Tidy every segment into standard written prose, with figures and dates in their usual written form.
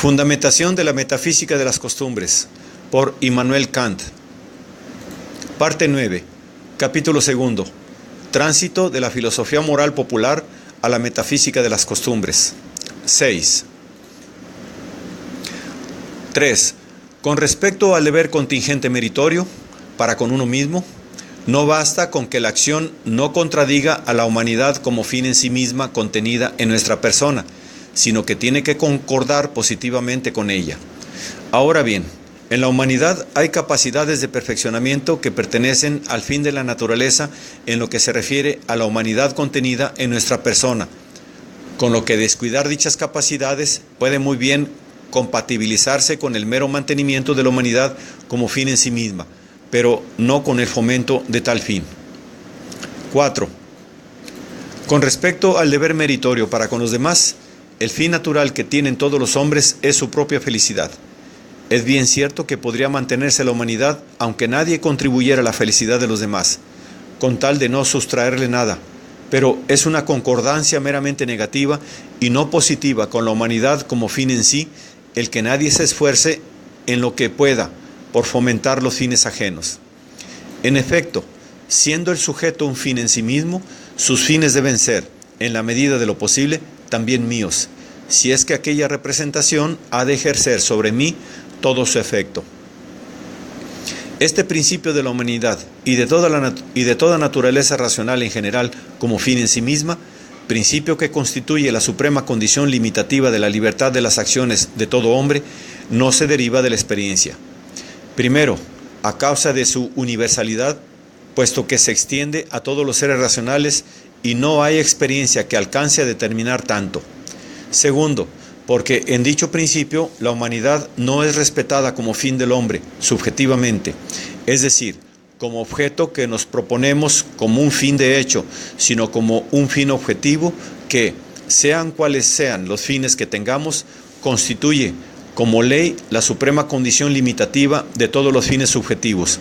Fundamentación de la metafísica de las costumbres, por Immanuel Kant. Parte 9, capítulo 2. Tránsito de la filosofía moral popular a la metafísica de las costumbres. 6. 3. Con respecto al deber contingente meritorio para con uno mismo, no basta con que la acción no contradiga a la humanidad como fin en sí misma contenida en nuestra persona, sino que tiene que concordar positivamente con ella. Ahora bien, en la humanidad hay capacidades de perfeccionamiento que pertenecen al fin de la naturaleza en lo que se refiere a la humanidad contenida en nuestra persona, con lo que descuidar dichas capacidades puede muy bien compatibilizarse con el mero mantenimiento de la humanidad como fin en sí misma, pero no con el fomento de tal fin. 4. Con respecto al deber meritorio para con los demás, el fin natural que tienen todos los hombres es su propia felicidad. Es bien cierto que podría mantenerse la humanidad aunque nadie contribuyera a la felicidad de los demás, con tal de no sustraerle nada, pero es una concordancia meramente negativa y no positiva con la humanidad como fin en sí, el que nadie se esfuerce en lo que pueda por fomentar los fines ajenos. En efecto, siendo el sujeto un fin en sí mismo, sus fines deben ser, en la medida de lo posible, también míos, si es que aquella representación ha de ejercer sobre mí todo su efecto. Este principio de la humanidad y de toda naturaleza racional en general como fin en sí misma, principio que constituye la suprema condición limitativa de la libertad de las acciones de todo hombre, no se deriva de la experiencia. Primero, a causa de su universalidad, puesto que se extiende a todos los seres racionales y no hay experiencia que alcance a determinar tanto. Segundo, porque en dicho principio la humanidad no es respetada como fin del hombre, subjetivamente, es decir, como objeto que nos proponemos como un fin de hecho, sino como un fin objetivo que, sean cuales sean los fines que tengamos, constituye como ley la suprema condición limitativa de todos los fines subjetivos,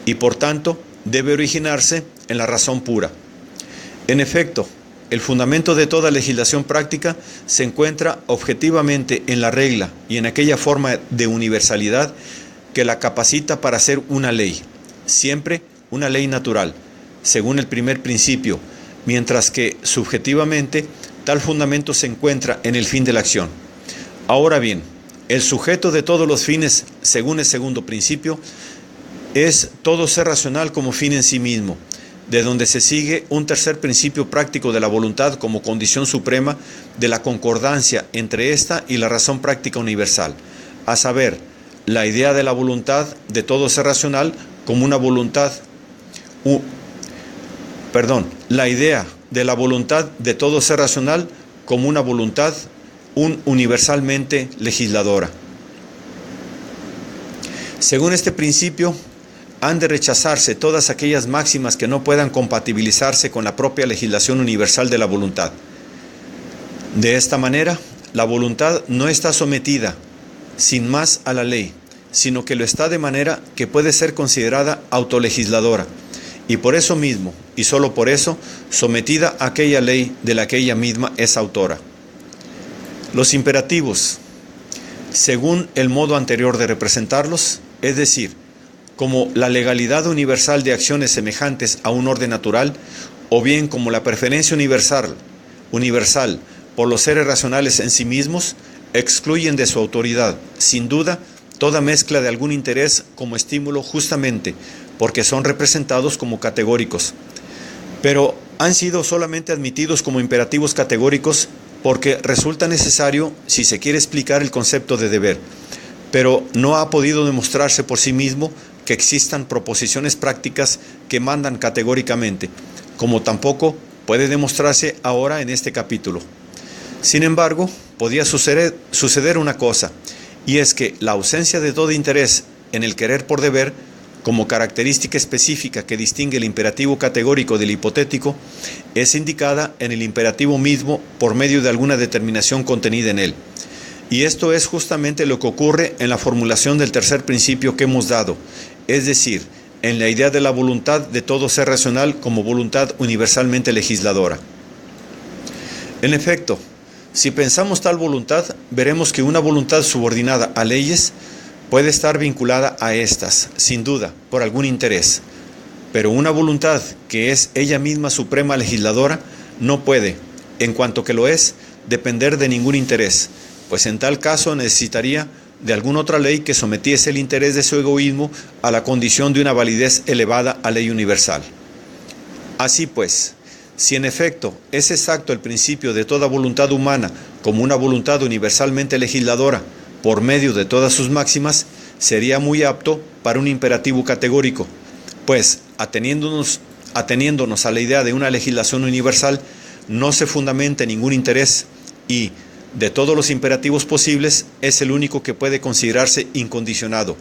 y por tanto debe originarse en la razón pura. En efecto, el fundamento de toda legislación práctica se encuentra objetivamente en la regla y en aquella forma de universalidad que la capacita para ser una ley, siempre una ley natural, según el primer principio, mientras que subjetivamente tal fundamento se encuentra en el fin de la acción. Ahora bien, el sujeto de todos los fines, según el segundo principio, es todo ser racional como fin en sí mismo, de donde se sigue un tercer principio práctico de la voluntad como condición suprema de la concordancia entre esta y la razón práctica universal, a saber, la idea de la voluntad de todo ser racional como una voluntad, la idea de la voluntad de todo ser racional como una voluntad universalmente legisladora. Según este principio, han de rechazarse todas aquellas máximas que no puedan compatibilizarse con la propia legislación universal de la voluntad. De esta manera, la voluntad no está sometida sin más a la ley, sino que lo está de manera que puede ser considerada autolegisladora, y por eso mismo, y solo por eso, sometida a aquella ley de la que ella misma es autora. Los imperativos, según el modo anterior de representarlos, es decir, como la legalidad universal de acciones semejantes a un orden natural, o bien como la preferencia universal por los seres racionales en sí mismos, excluyen de su autoridad, sin duda, toda mezcla de algún interés como estímulo justamente porque son representados como categóricos. Pero han sido solamente admitidos como imperativos categóricos porque resulta necesario si se quiere explicar el concepto de deber, pero no ha podido demostrarse por sí mismo que existan proposiciones prácticas que mandan categóricamente, como tampoco puede demostrarse ahora en este capítulo. Sin embargo, podía suceder una cosa, y es que la ausencia de todo interés en el querer por deber, como característica específica que distingue el imperativo categórico del hipotético, es indicada en el imperativo mismo por medio de alguna determinación contenida en él. Y esto es justamente lo que ocurre en la formulación del tercer principio que hemos dado, es decir, en la idea de la voluntad de todo ser racional como voluntad universalmente legisladora. En efecto, Si pensamos tal voluntad, veremos que una voluntad subordinada a leyes puede estar vinculada a estas, sin duda, por algún interés. Pero una voluntad que es ella misma suprema legisladora no puede, en cuanto que lo es, depender de ningún interés, pues en tal caso necesitaría de alguna otra ley que sometiese el interés de su egoísmo a la condición de una validez elevada a ley universal. Así pues, si en efecto es exacto el principio de toda voluntad humana como una voluntad universalmente legisladora por medio de todas sus máximas, sería muy apto para un imperativo categórico, pues ateniéndonos a la idea de una legislación universal, no se fundamenta en ningún interés y, de todos los imperativos posibles, es el único que puede considerarse incondicionado,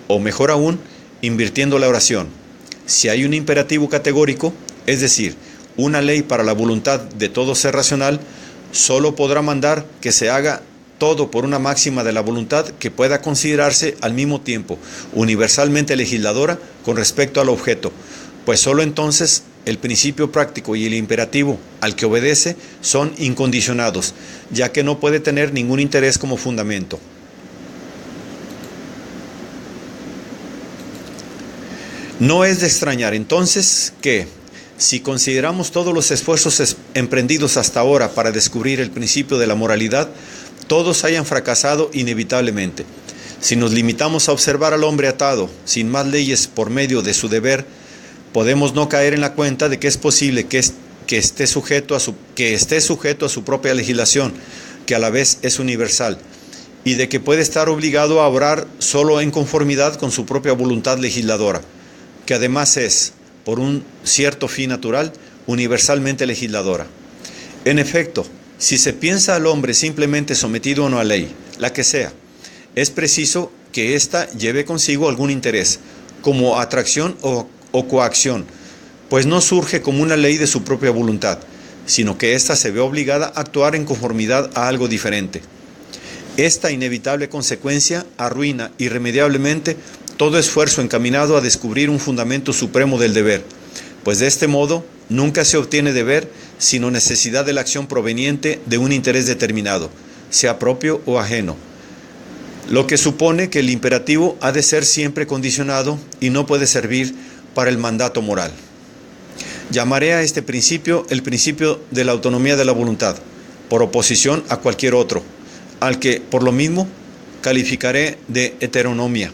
o mejor aún, invirtiendo la oración. Si hay un imperativo categórico, es decir, una ley para la voluntad de todo ser racional, solo podrá mandar que se haga todo por una máxima de la voluntad que pueda considerarse al mismo tiempo universalmente legisladora con respecto al objeto, pues solo entonces el principio práctico y el imperativo al que obedece son incondicionados, ya que no puede tener ningún interés como fundamento. No es de extrañar entonces que, si consideramos todos los esfuerzos emprendidos hasta ahora para descubrir el principio de la moralidad, todos hayan fracasado inevitablemente. Si nos limitamos a observar al hombre atado, sin más leyes por medio de su deber, podemos no caer en la cuenta de que es posible que esté sujeto a su propia legislación, que a la vez es universal, y de que puede estar obligado a obrar solo en conformidad con su propia voluntad legisladora, que además es, por un cierto fin natural, universalmente legisladora. En efecto, si se piensa al hombre simplemente sometido a una ley, la que sea, es preciso que ésta lleve consigo algún interés, como atracción o coacción, pues no surge como una ley de su propia voluntad, sino que ésta se ve obligada a actuar en conformidad a algo diferente. Esta inevitable consecuencia arruina irremediablemente todo esfuerzo encaminado a descubrir un fundamento supremo del deber, pues de este modo nunca se obtiene deber sino necesidad de la acción proveniente de un interés determinado, sea propio o ajeno, lo que supone que el imperativo ha de ser siempre condicionado y no puede servir para el mandato moral. Llamaré a este principio el principio de la autonomía de la voluntad, por oposición a cualquier otro, al que por lo mismo calificaré de heteronomía.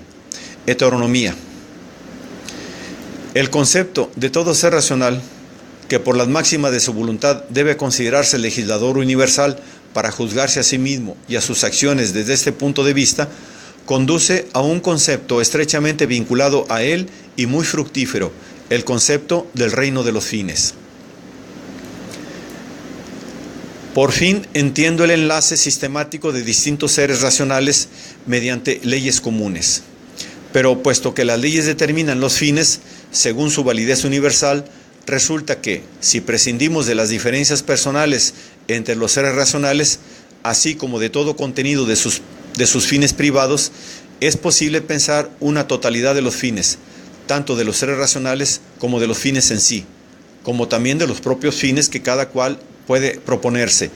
El concepto de todo ser racional, que por las máximas de su voluntad debe considerarse legislador universal para juzgarse a sí mismo y a sus acciones desde este punto de vista, conduce a un concepto estrechamente vinculado a él y muy fructífero, el concepto del reino de los fines. Por fin entiendo el enlace sistemático de distintos seres racionales mediante leyes comunes. Pero puesto que las leyes determinan los fines, según su validez universal, resulta que, si prescindimos de las diferencias personales entre los seres racionales, así como de todo contenido de sus fines privados, es posible pensar una totalidad de los fines, tanto de los seres racionales como de los fines en sí, como también de los propios fines que cada cual puede proponerse,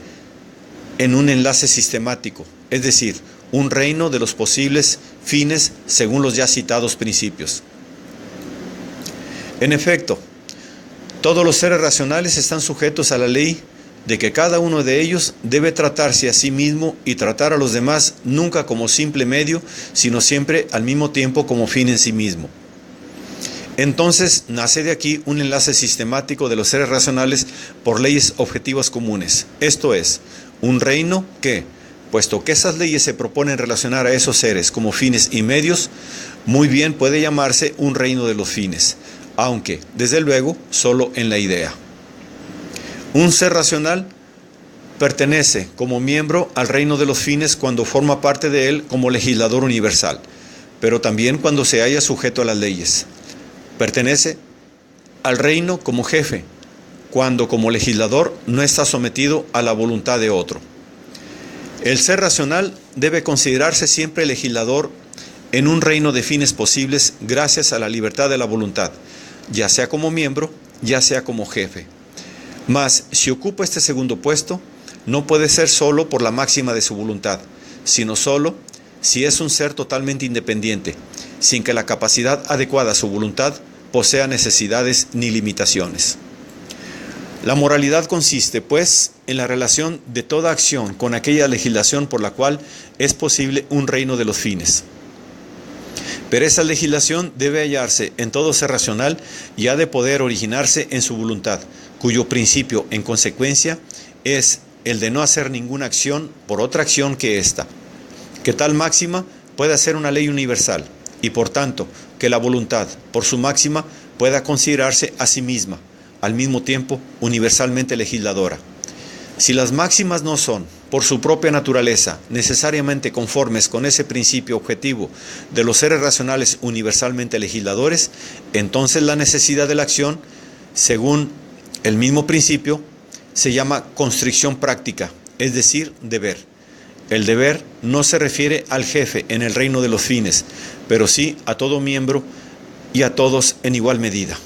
en un enlace sistemático, es decir, un reino de los posibles fines según los ya citados principios. En efecto, todos los seres racionales están sujetos a la ley de que cada uno de ellos debe tratarse a sí mismo y tratar a los demás nunca como simple medio, sino siempre al mismo tiempo como fin en sí mismo. Entonces nace de aquí un enlace sistemático de los seres racionales por leyes objetivas comunes, esto es, un reino que, puesto que esas leyes se proponen relacionar a esos seres como fines y medios, muy bien puede llamarse un reino de los fines, aunque, desde luego, solo en la idea. Un ser racional pertenece como miembro al reino de los fines cuando forma parte de él como legislador universal, pero también cuando se halla sujeto a las leyes. Pertenece al reino como jefe, cuando como legislador no está sometido a la voluntad de otro. El ser racional debe considerarse siempre legislador en un reino de fines posibles gracias a la libertad de la voluntad, ya sea como miembro, ya sea como jefe. Mas, si ocupa este segundo puesto, no puede ser solo por la máxima de su voluntad, sino solo si es un ser totalmente independiente, sin que la capacidad adecuada a su voluntad posea necesidades ni limitaciones. La moralidad consiste, pues, en la relación de toda acción con aquella legislación por la cual es posible un reino de los fines. Pero esa legislación debe hallarse en todo ser racional y ha de poder originarse en su voluntad, cuyo principio, en consecuencia, es el de no hacer ninguna acción por otra acción que ésta. Que tal máxima pueda ser una ley universal y, por tanto, que la voluntad, por su máxima, pueda considerarse a sí misma, al mismo tiempo, universalmente legisladora. Si las máximas no son, por su propia naturaleza, necesariamente conformes con ese principio objetivo de los seres racionales universalmente legisladores, entonces la necesidad de la acción, según el mismo principio, se llama constricción práctica, es decir, deber. El deber no se refiere al jefe en el reino de los fines, pero sí a todo miembro y a todos en igual medida.